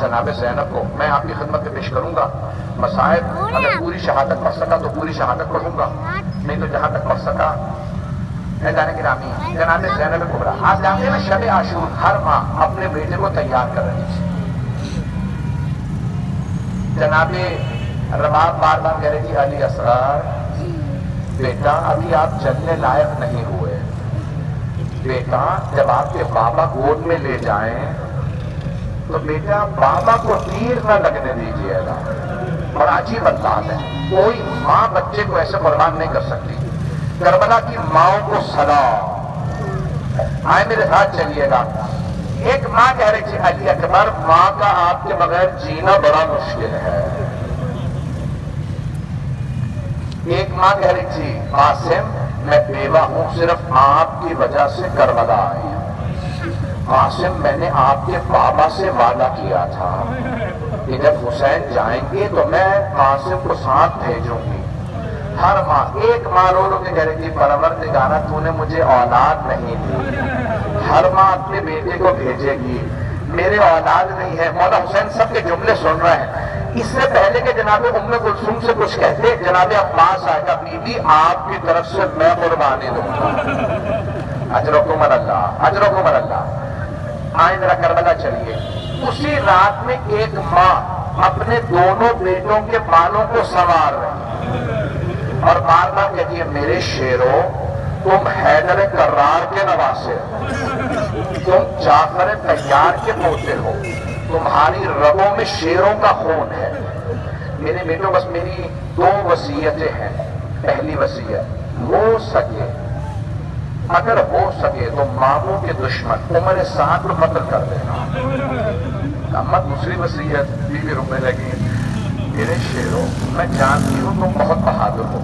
جناب زینب کو میں آپ کی خدمت میں پیش کروں گا. مصائب اگر پوری شہادت پڑھ سکا تو پوری شہادت پڑھوں گا، نہیں تو جہاں تک پڑھ سکا. جانے گرامی جناب زینب کبریٰ، آپ جانتے ہیں نا شب عاشور ہر ماں اپنے بیٹے کو تیار کر رہی تھی. جناب رباب بار بار کہہ رہی تھی علی اسرار بیٹا ابھی آپ چلنے لائق نہیں ہوئے، بیٹا جب آپ کے بابا گود میں لے جائیں تو بیٹا بابا کو تیر نہ لگنے دیجیے گا. اور عجیب انداز ہے، کوئی ماں بچے کو ایسے قربان نہیں کر سکتی. کربلا کی ماؤں کو سلام. آئے میرے ساتھ چلیے گا. ایک ماں کہہ رہی تھی علی اکبر ماں کا آپ کے بغیر جینا بڑا مشکل ہے. ایک ماں کہہ رہی تھی قاسم میں بیوہ ہوں، صرف آپ کی وجہ سے کربلا آئی ہوں. قاسم میں نے آپ کے بابا سے وعدہ کیا تھا کہ جب حسین جائیں گے تو میں قاسم کو ساتھ بھیجوں گی. ہر ماں ایک ماں رو رو کے کہہ رہی تھی پروردگارہ تو نے مجھے اولاد نہیں دی. ہر ماں اپنے بیٹے کو بھیجے گی، میرے اولاد نہیں ہے. مولا حسین سب کے جملے سن رہے ہیں. اس سے پہلے کہ جناب ام کلثوم سے کچھ کہتے جناب عباس آئے گا بی بی آپ کی طرف سے میں قربانی دوں گا. اجرکم اللہ اجرکم اللہ. آئیں ذرا کربلا چلیے. اسی رات میں ایک ماں اپنے دونوں بیٹوں کے بالوں کو سنوار رہی اور بار بار کہتی ہے میرے شیروں تم حیدر کرار کے نواسے ہو، تم جعفر طیار کے پوتے ہو، تمہاری رگوں میں شیروں کا خون ہے. میرے بیٹوں بس میری دو وصیتیں ہیں. پہلی وصیت ہو سکے اگر ہو سکے تو ماموں کے دشمن عمر سعد کو قتل کر دینا. اما دوسری وصیت بھی رونے لگی میرے شیروں میں جانتی ہوں تم بہت بہادر ہو،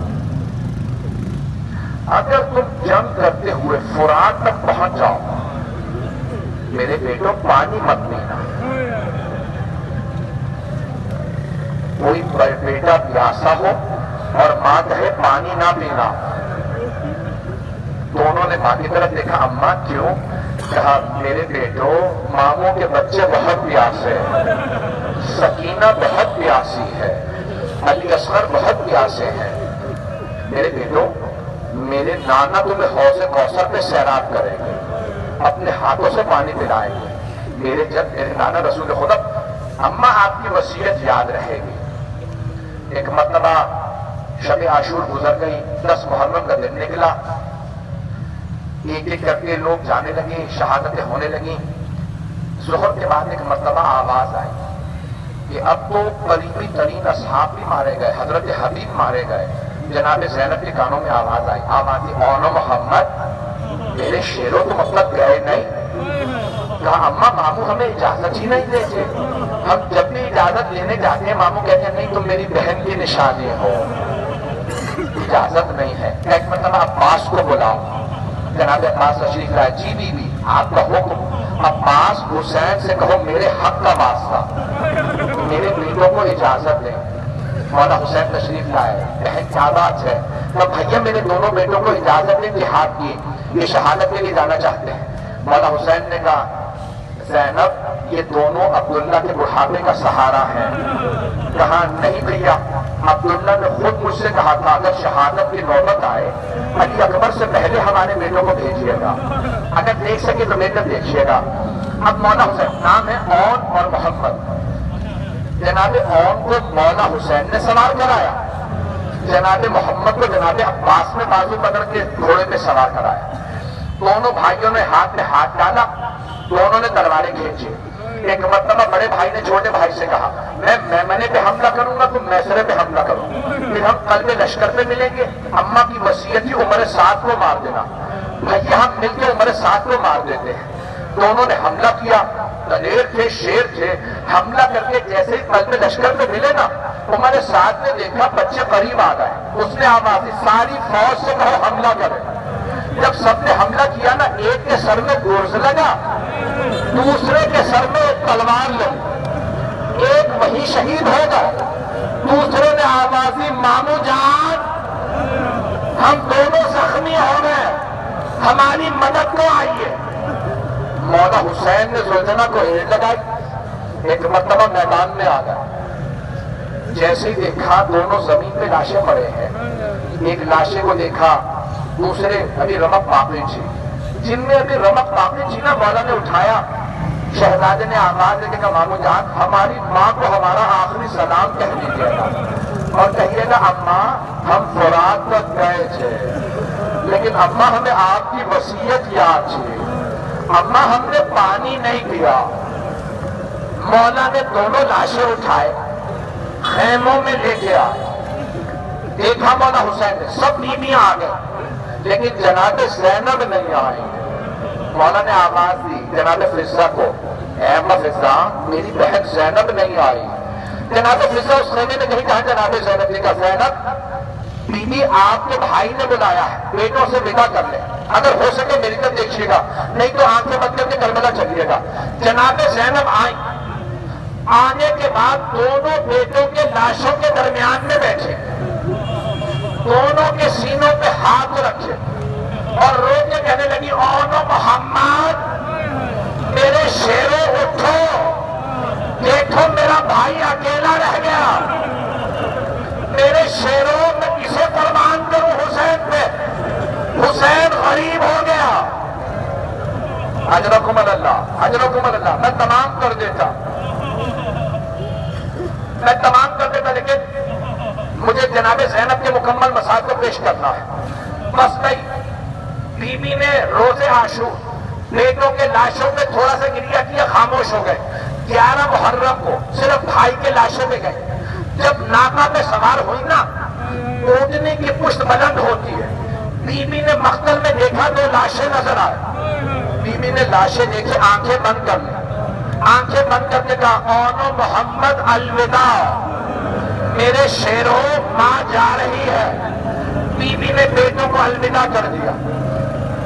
اگر تم جنگ کرتے ہوئے فرات تک پہنچ جاؤ میرے بیٹوں پانی مت پینا. کوئی بیٹا پیاسا ہو اور ماں کہے پانی نہ پینا. دونوں نے ماں کی طرف دیکھا اماں کیوں؟ کہا میرے بیٹو ماموں کے بچے بہت پیاسے ہیں، سکینہ بہت پیاسی ہے، علی اصغر بہت پیاسے ہیں. میرے بیٹو میرے نانا تمہیں حوض کوثر پہ سیراب کریں گے، اپنے ہاتھوں سے پانی پلائیں گے. میرے نانا رسول خدا اماں آپ کی وصیت یاد رہے گی. ایک مرتبہ شب عاشور گزر گئی، 10 محرم کا دن نکلا. ایک ایک کر کے لوگ جانے لگے، شہادتیں ہونے لگیں. ظہر کے بعد ایک مرتبہ آواز آئی کہ اب تو قریبی ترین اصحاب بھی مارے گئے، حضرت حبیب مارے گئے. جناب زینب کے کانوں میں آواز آئی، آواز اونو محمد میرے شیروں تم اب تک گئے نہیں. کہا اماں ماموں ہمیں اجازت ہی نہیں دیتے، ہم جب بھی اجازت لینے جاتے ہیں ماموں کہتے ہیں نہیں تم میری بہن کی نشانی ہو، اجازت نہیں ہے. ایک مرتبہ عباس کو بلاؤ. جناب عباس تشریف لائے. جی بی بی آپ کا حکم. عباس حسین سے کہو میرے حق کا واسطہ میرے بیٹوں کو اجازت دیں. مولا حسین تشریف لائے. بہن کیا بات ہے؟ تو بھیا میرے دونوں بیٹوں کو اجازت دیں جہاد کی، یہ شہادت کے لیے جانا چاہتے ہیں. مولا حسین نے کہا زینب یہ دونوں عبداللہ کے بڑھاپے کا سہارا ہے. کہا نہیں بھیا عبداللہ نے خود مجھ سے کہا تھا اگر شہادت کی نوبت آئے علی اکبر سے پہلے ہمارے بیٹوں کو بھیجیے گا، اگر دیکھ سکے تو میرے دیکھیے گا. اب مولا حسین نام ہے اون اور محمد. جناب اون کو مولا حسین نے سوار کرایا، جناب محمد کو جناب عباس نے بازو پکڑ کے گھوڑے پہ سوار کرایا. دونوں بھائیوں نے ہاتھ میں ہاتھ ڈالا، دونوں نے تلواریں کھینچی. ایک مرتبہ بڑے بھائی نے چھوٹے بھائی سے کہا میں میمنے پہ حملہ کروں گا تم میسرے پہ حملہ کرو، پھر ہم قلب لشکر پہ ملیں گے. اماں کی وصیت تھی عمر سعد کو مار دینا، بھیا ہم مل کے عمر سعد کو مار دیتے ہیں. دونوں نے حملہ کیا، دلیر تھے شیر تھے. حملہ کر کے جیسے ہی قلب لشکر پہ ملے نا عمر سعد نے دیکھا بچے قریب آ گئے. اس نے آواز دی ساری فوج سے کہو حملہ کرے. جب سب نے حملہ کیا نا ایک کے سر میں گرز لگا، دوسرے کے سر میں ایک تلوار لگی. ایک وہی شہید ہو گئے، دوسرے نے آواز دی مامو جان ہم دونوں زخمی ہو گئے، ہماری مدد کو آئیے. مولا حسین نے زلجھنا کو اینٹ لگائی، ایک مرتبہ میدان میں آ گیا، جیسے ہی دیکھا دونوں زمین پہ لاشیں پڑے ہیں، ایک لاشے کو دیکھا، دوسرے ابھی رمق باقی تھی، جن میں ابھی رمق باقی تھی نا مولا نے اٹھایا، شہزادے نے آواز دے کے کہا مامو جان ہماری ماں کو ہمارا آخری سلام کہہ دیجیے گا اور کہیے گا اماں ہم فرات تک گئے تھے لیکن اماں ہمیں آپ کی وصیت یاد تھی، اماں ہم نے پانی نہیں پیا۔ مولا نے دونوں لاشیں اٹھائے، خیموں میں لے گیا، دیکھا مولا حسین نے، سب بیویاں آ گئے لیکن جناب زینب نہیں آئی۔ مولا نے آواز دی جناب فضہ کو، اے اماں فضہ میری بہن زینب نہیں آئی۔ جناب فضہ اس خیمے میں نہیں کہا جناب زینب نے کہا زینب بی بی آپ کے بھائی نے بلایا ہے، بیٹوں سے ودا کر لیں، اگر ہو سکے میری طرف دیکھیے گا نہیں تو آنکھیں بند کر کے کربلا چلیے گا۔ جناب زینب آئیں، آنے کے بعد دونوں بیٹوں کے لاشوں کے درمیان میں بیٹھے، دونوں کے سینوں پہ ہاتھ رکھے اور رو کے کہنے لگی اونو محمد میرے شیرو اٹھو، دیکھو میرا بھائی اکیلا رہ گیا، میرے شیرو میں کسے قربان کروں حسین پہ، حسین غریب ہو گیا۔ اجرکم اللہ اجرکم اللہ، میں تمام کر دیتا لیکن مجھے جناب زینب کے مکمل مسائل کو پیش کرنا ہے۔ بس نہیں، بی بی نے روز عاشور بیٹوں کے لاشوں پہ تھوڑا سا گریہ کیا، خاموش ہو گئے۔ 11 محرم کو صرف بھائی کے لاشوں پہ گئے، جب ناقہ پہ سوار ہوئی نا اونٹنی کی پشت بلند ہوتی ہے، بی بی نے مقتل میں دیکھا تو لاشیں نظر آئے، بی بی نے لاشیں دیکھی، آنکھیں بند کر لی، آنکھیں بند کر کے کہا اونو محمد الوداع، میرے شیروں ماں جا رہی ہے۔ بی بی نے بیٹوں کو الوداع کر دیا،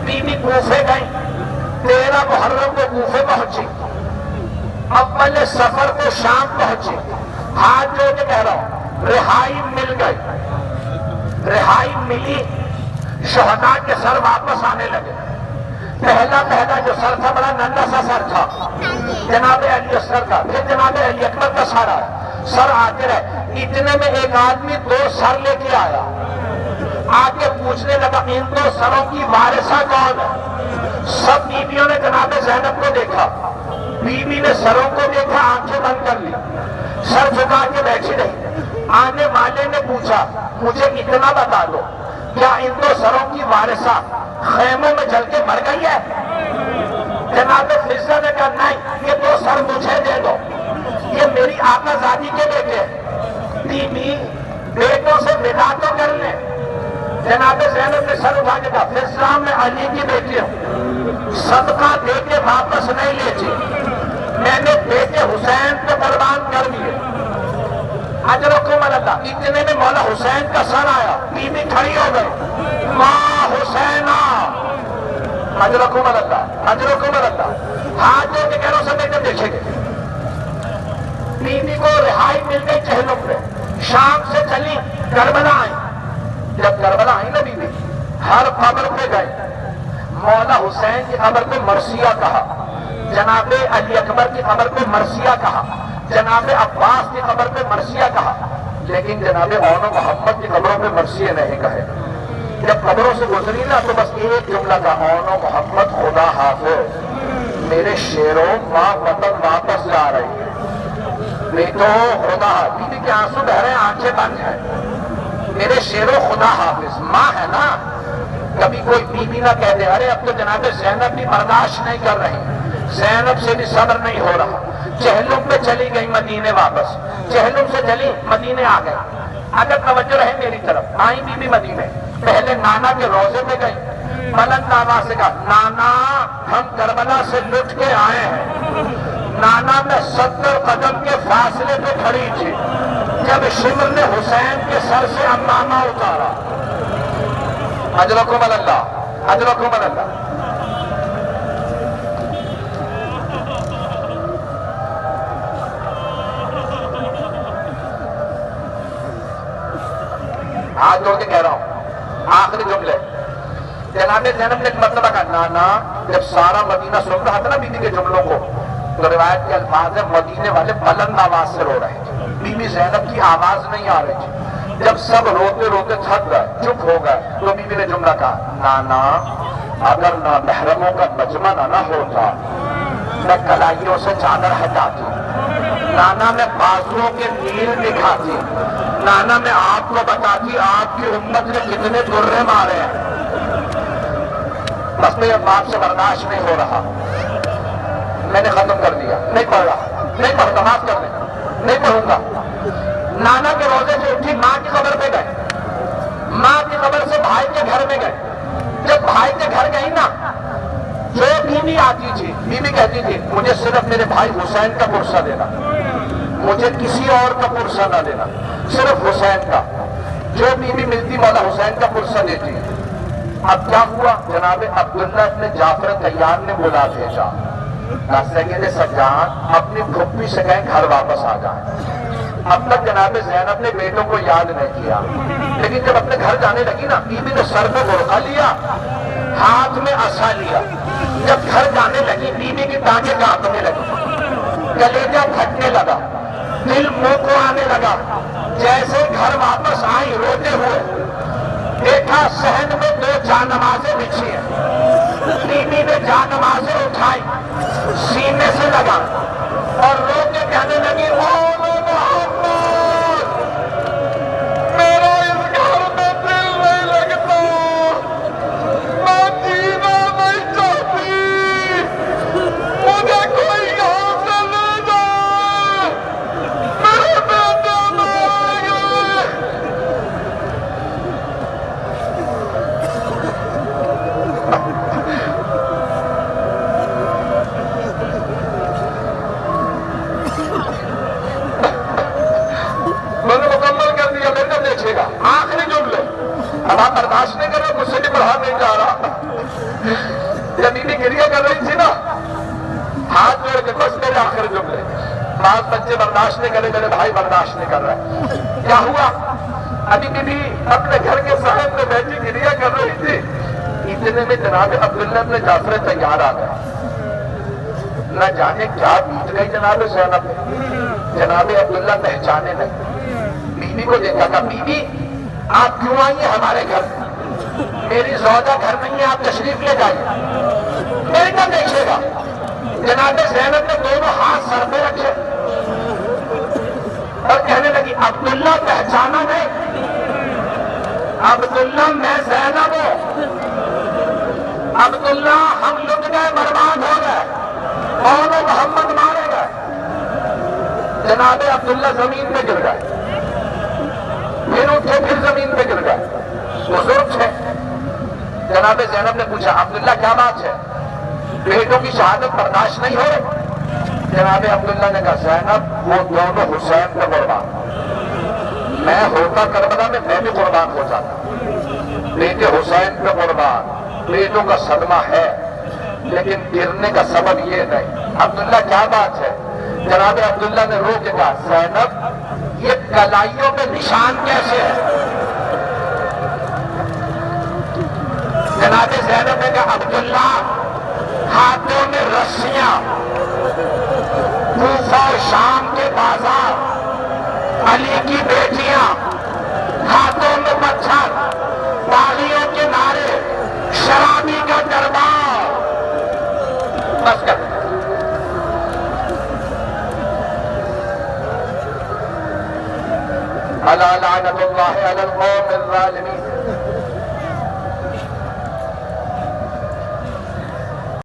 بی بی کوفے گئی، 13 محرم کو کوفے پہنچی، اول سفر کو شام پہنچی، ہاتھ جوڑ کے کہہ رہا ہوں رہائی مل گئی، رہائی ملی، شہداء کے سر واپس آنے لگے۔ پہلا جو سر تھا بڑا ننھا سا سر تھا، جناب علی اصغر کا، پھر جناب علی اکبر کا سر آیا، سر آتے رہے، اتنے میں ایک آدمی 2 سر لے کے آیا، آگے پوچھنے لگا ان 2 سروں کی وارثہ کون ہے؟ سب بیویوں نے جناب زینب کو دیکھا، بیوی نے سروں کو دیکھا، آنکھیں بند کر لی، سر جھکا کے بیٹھی رہی۔ آنے والے نے پوچھا مجھے اتنا بتا دو کیا ان 2 سروں کی وارثہ خیموں میں جل کے مر گئی ہے؟ جناب فضہ نے کہا نہیں، یہ 2 سر مجھے دے دو، یہ میری آقا زادی کے بیٹے ہیں، بیوی بیٹوں سے ودا تو کر لیں۔ جناب زینب نے سر اٹھا کے کہا فضہ میں علی کی بیٹی ہوں، صدقہ دے کے واپس نہیں لیتی، میں نے بیٹے حسین کو قربان کر دیے۔ اجرکم اللہ، اتنے میں مولا حسین کا سر آیا، بی بی کھڑی ہو گئی، ماں حسینہ، اجرکم اللہ اجرکم اللہ، ہاتھ جو کہ کہہ رہا ہوں سب ایک دیکھیں گے۔ بی بی کو رہائی مل گئی چہلم پہ، شام سے چلی کربلا آئی، جب کربلا آئی نا بی بی ہر قبر پہ گئے، مولا حسین کی قبر کو مرثیہ کہا، جناب علی اکبر کی قبر کو مرثیہ کہا، جناب عباس کی قبر پہ مرثیہ کہا، لیکن جناب اونو محمد کی قبروں پہ مرثیہ نہیں کہے۔ جب قبروں سے گزری نا تو بس ایک جملہ تھا اونو محمد خدا حافظ، میرے شیروں ماں وطن واپس جا رہی ہے، بیٹو خدا، بی بی کے آنسو بہ رہے ہیں، آنکھیں بند ہیں، میرے شیروں خدا حافظ، ماں ہے نا، کبھی کوئی بی بی نہ کہہ دے ارے اب تو جناب زینب بھی برداشت نہیں کر رہی، زینب سے بھی صبر نہیں ہو رہا، چہلم پہ چلی گئی مدینے واپس، چہلم سے چلی مدینے آ گئی۔ اگر توجہ رہے میری طرف، آئی بی بی مدینے، پہلے نانا کے روزے پہ گئی، بلند آواز سے کہا نانا ہم کربلا سے لٹ کے آئے ہیں۔ نانا میں 70 قدم کے فاصلے پہ کھڑی تھی، جب شمر نے حسین کے سر سے امامہ اتارا۔ اجرکم اللہ اجرکم اللہ۔ ہاتھ جوڑ کے کہہ رہا ہوں آخری جملے، جناب زینب نے ایک مرتبہ کہا نانا، جب سارا مدینہ سن رہا تھا نا بی بی کے جملوں کو، تو روایت کے الفاظ ہے مدینے والے بلند آواز سے رو رہے تھے، بی بی زینب کی آواز نہیں آ رہی تھی۔ جب سب روتے روتے تھک گئے، چپ ہو گئے، تو بی بی نے جملہ کہا، نانا اگر نامحرموں کا مجمع نہ ہوتا میں کلائیوں سے چادر ہٹاتی، نانا میں بازوؤں کے نیل دکھاتی، نانا میں آپ کو بتاتی آپ کی امت نے کتنے درے مارے ہیں، بس میرے باپ سے برداشت نہیں ہو رہا، میں نے ختم کر دیا، نہیں پڑھ رہا، نہیں پڑھتا، معاف کر دیں، نہیں پڑھوں گا۔ نانا کے روزے سے اٹھی، ماں کی قبر پہ گئے، ماں کی قبر سے بھائی کے گھر میں گئے۔ جب بھائی کے گھر گئی نا، جو بیوی آتی تھی، بیوی کہتی تھی مجھے صرف میرے بھائی حسین کا پرسہ دینا، مجھے کسی اور کا پرسہ نہ دینا، صرف حسین کا۔ جو بیوی ملتی مولا حسین کا پرسہ دیتی۔ اب کیا ہوا، جناب عبداللہ ابن جعفر طیار نے بلا بھیجا، سید سجاد اپنی پھپھی سے کہیں گھر واپس آ جائیں۔ اب تک جناب زینب نے بیٹوں کو یاد نہیں کیا، لیکن جب اپنے گھر جانے لگی نا، بیوی نے سر پہ برقع لیا، ہاتھ میں عصا لیا۔ جب گھر جانے لگی، بیوی کی ٹانگیں کانپنے لگی، کلیجہ پھٹنے لگا، دل منہ کو آنے لگا۔ جیسے گھر واپس آئی روتے ہوئے، دیکھا صحن میں 2 جانمازیں بچھی ہیں۔ بیوی نے جانمازیں اٹھائی، سینے سے لگا اور رو کے کہنے لگی، میرا اس گھر میں دل نہیں لگتا، میں جینا نہیں چاہتی، مجھے کوئی یہاں سے لے جائے، میرے بیٹے مر گئے۔ میں نے مکمل کر دیا، میرے کو دیکھے گا، آخری جملے، اب آپ برداشت نہیں کر رہے، مجھ سے بھی پڑھا نہیں جا رہا۔ جب بیوی گریہ کر رہی تھی نا، ہاتھ جوڑ کے بس میرے آخری جملے، بعض بچے برداشت نہیں کرے، میرے بھائی برداشت نہیں کر رہے۔ کیا ہوا، ابھی بیوی اپنے گھر کے صحن میں بیٹھی گریہ کر رہی تھی، اتنے میں جناب عبداللہ ابن جعفر طیار آ گئے۔ نہ جانے کیا بیت گئی جناب زینب پہ، جناب عبداللہ پہچانے نہیں، بیوی کو دیکھا تھا، بیوی آپ کیوں آئیے ہمارے گھر، میری زوجہ گھر نہیں ہے، آپ تشریف لے جائیے۔ میرے کو دیکھے گا، جناب زینب نے دونوں ہاتھ سر پہ رکھے اور کہنے لگی، عبداللہ پہچانا نہیں، عبداللہ میں زینب ہوں، عبداللہ ہم لٹ گئے، برباد ہو گئے، اور محمد مارے گئے۔ جناب عبداللہ زمین پہ گر گئے، پھر اٹھے، پھر زمین پہ گر گئے، بزرگ تھے۔ جناب زینب نے پوچھا، عبداللہ کیا بات ہے، بیٹوں کی شہادت برداشت نہیں ہو رہی؟ جناب عبداللہ نے کہا، زینب وہ دونوں حسین پہ قربان، میں ہوتا کربلا میں بھی قربان ہو جاتا، بیٹے حسین پہ قربان، بیٹوں کا صدمہ ہے لیکن گرنے کا سبب یہ نہیں۔ عبداللہ کیا بات ہے؟ جناب عبداللہ نے رو کے کہا، زینب یہ کلائیوں پہ نشان کیسے ہے؟ جناب زینب نے کہا، عبداللہ ہاتھوں میں رسیاں، کوفہ و شام کے بازار، علی کی بیٹیاں، ہاتھوں میں پتھر، تالیوں کے نعرے، شرابی کا دربار، بس کر۔ الا لعنت اللہ علی القوم الظالمین۔